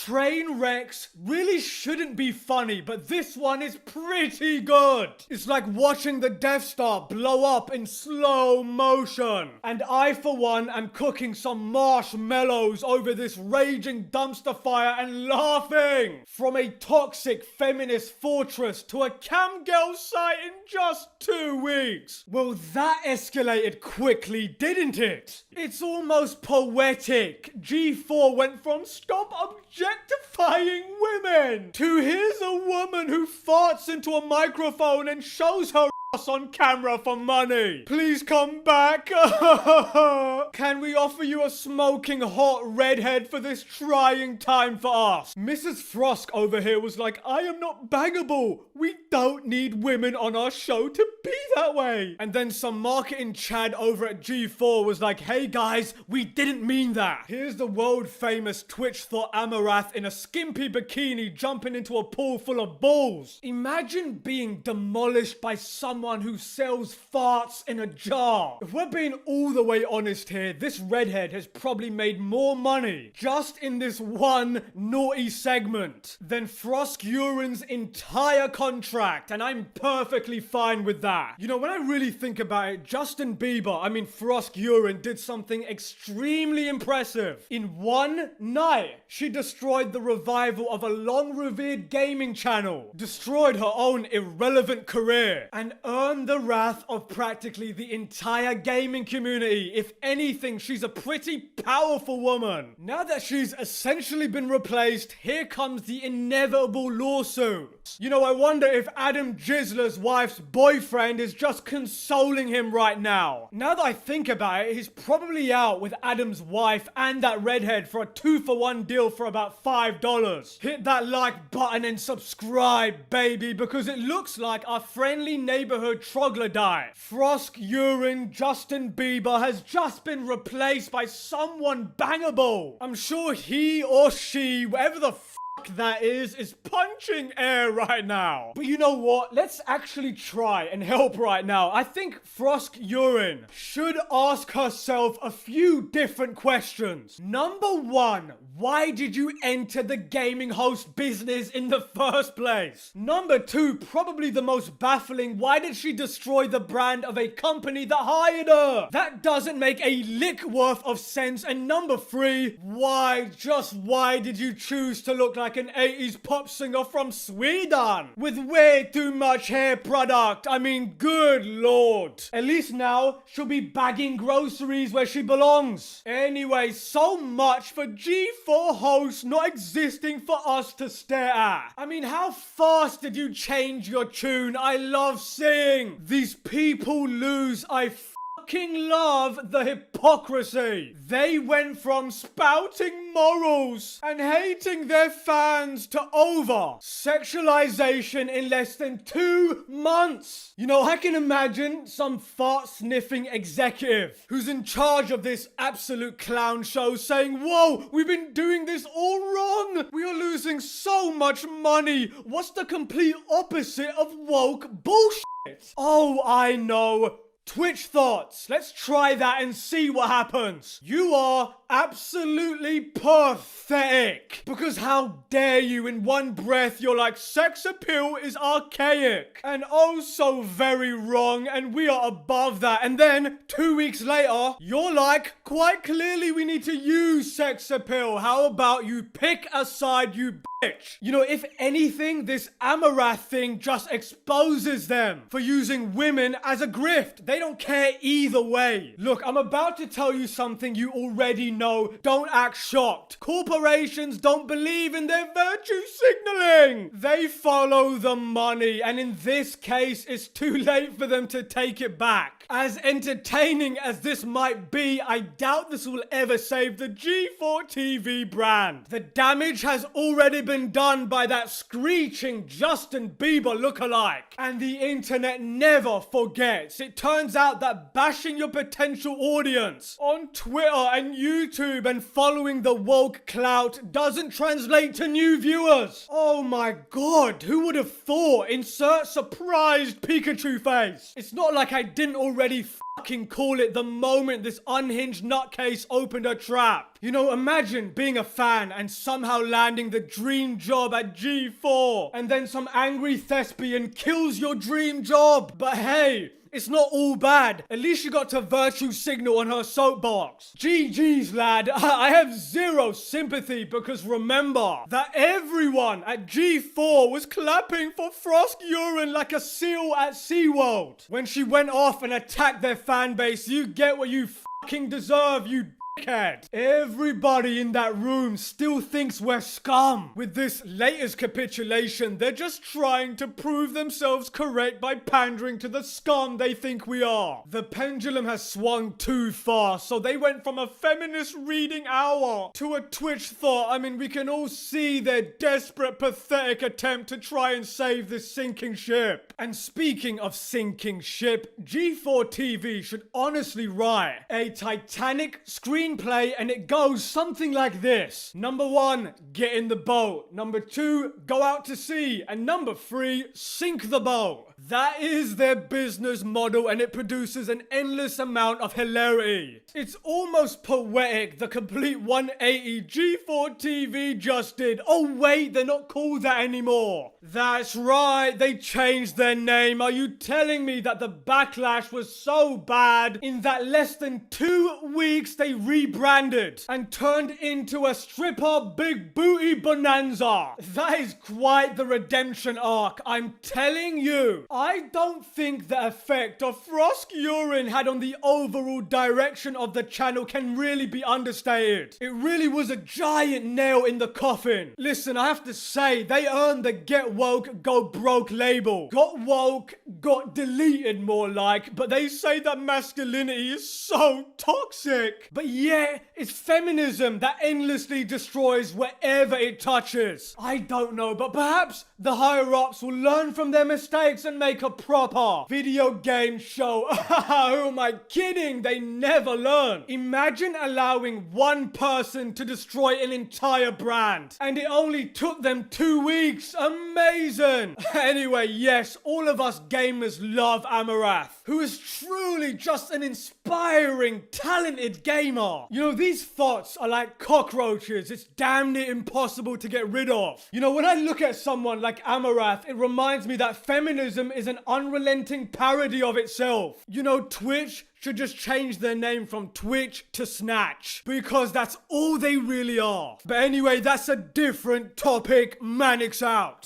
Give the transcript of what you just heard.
train wrecks really shouldn't be funny, but this one is pretty good. It's like watching the Death Star blow up in slow motion. And I, for one, am cooking some marshmallows over this raging dumpster fire and laughing. From a toxic feminist fortress to a cam girl site in just 2 weeks. Well, that escalated quickly, didn't it? It's almost poetic. G4 went from stop objectifying women to here's a woman who farts into a microphone and shows her ass on camera for money. Please come back. Can we offer you a smoking hot redhead for this trying time for us? Mrs. Frosk over here was like, I am not bangable. We don't need women on our show to be that way. And then some marketing Chad over at G4 was like, hey guys, we didn't mean that. Here's the world famous Twitch thought Amouranth in a skimpy bikini jumping into a pool full of balls. Imagine being demolished by someone who sells farts in a jar. If we're being all the way honest here, this redhead has probably made more money just in this one naughty segment than Frosk Urine's entire contract, and I'm perfectly fine with that. You know, when I really think about it, Justin Bieber, Frosk Urine, did something extremely impressive. In one night, she destroyed the revival of a long-revered gaming channel, destroyed her own irrelevant career, and earned the wrath of practically the entire gaming community. If anything, she's a pretty powerful woman. Now that she's essentially been replaced, here comes the inevitable lawsuit. You know, I wonder if Adam Gisler's wife's boyfriend is just consoling him right now. Now that I think about it, he's probably out with Adam's wife and that redhead for a 2-for-1 deal for about $5. Hit that like button and subscribe, baby, because it looks like our friendly neighborhood troglodyte, Frosk Urine Justin Bieber, has just been replaced by someone bangable. I'm sure he or she, whatever the that is punching air right now. But you know what? Let's actually try and help right now. I think Frosk Urine should ask herself a few different questions. Number one, why did you enter the gaming host business in the first place? Number two, probably the most baffling, why did she destroy the brand of a company that hired her? That doesn't make a lick worth of sense. And number three, why, just why did you choose to look like an 80s pop singer from Sweden with way too much hair product? I mean, good lord. At least now she'll be bagging groceries where she belongs. Anyway, so much for G4 hosts not existing for us to stare at. I mean, how fast did you change your tune? I love seeing these people lose. I fucking love the hypocrisy. They went from spouting morals and hating their fans to over sexualization in less than 2 months. You know, I can imagine some fart-sniffing executive who's in charge of this absolute clown show saying, whoa, we've been doing this all wrong. We are losing so much money. What's the complete opposite of woke bullshit? Oh, I know. Twitch thoughts. Let's try that and see what happens. You are absolutely pathetic. Because how dare you, in one breath you're like, sex appeal is archaic and oh so very wrong and we are above that. And then 2 weeks later, you're like, quite clearly we need to use sex appeal. How about you pick a side, you bitch? You know, if anything, this Amouranth thing just exposes them for using women as a grift. They don't care either way. Look, I'm about to tell you something you already know. Don't act shocked. Corporations don't believe in their virtue signaling. They follow the money, and in this case, it's too late for them to take it back. As entertaining as this might be, I doubt this will ever save the G4TV brand. The damage has already been done by that screeching Justin Bieber lookalike. And the internet never forgets. It turns out that bashing your potential audience on Twitter and YouTube and following the woke clout doesn't translate to new viewers. Oh my god, who would have thought? Insert surprised Pikachu face. It's not like I didn't already fucking call it the moment this unhinged nutcase opened her trap. You know, imagine being a fan and somehow landing the dream job at G4, and then some angry thespian kills your dream job. But hey, it's not all bad. At least you got to virtue signal on her soapbox. GG's, lad. I have zero sympathy because remember that everyone at G4 was clapping for Frosk urine like a seal at SeaWorld. When she went off and attacked their fan base, you get what you fucking deserve, you dickhead. Everybody in that room still thinks we're scum. With this latest capitulation, they're just trying to prove themselves correct by pandering to the scum they think we are. The pendulum has swung too far, so they went from a feminist reading hour to a Twitch thought. I mean, we can all see their desperate, pathetic attempt to try and save this sinking ship. And speaking of sinking ship, G4TV should honestly write a Titanic screenplay, and it goes something like this. Number 1, get in the boat. Number 2, go out to sea. And number 3, sink the boat. That is their business model, and it produces an endless amount of hilarity. It's almost poetic, the complete 180 G4TV just did. Oh wait, they're not called that anymore. That's right, they changed their name. Are you telling me that the backlash was so bad in that less than 2 weeks they rebranded and turned into a stripper big booty bonanza? That is quite the redemption arc, I'm telling you. I don't think the effect of Frosk urine had on the overall direction of the channel can really be understated. It really was a giant nail in the coffin. Listen, I have to say, they earned the Get Woke, Go Broke label. Got woke, got deleted more like, but they say that masculinity is so toxic. But yeah, it's feminism that endlessly destroys wherever it touches. I don't know, but perhaps the higher-ups will learn from their mistakes and make a proper video game show. Who am I kidding? They never learn. Imagine allowing one person to destroy an entire brand, and it only took them 2 weeks. Amazing. Anyway, yes, all of us gamers love Amouranth, who is truly just an inspiring, talented gamer. You know, these thoughts are like cockroaches. It's damn near impossible to get rid of. You know, when I look at someone like Amouranth, it reminds me that feminism is an unrelenting parody of itself. You know, Twitch should just change their name from Twitch to Snatch, because that's all they really are. But anyway, that's a different topic. Manix out.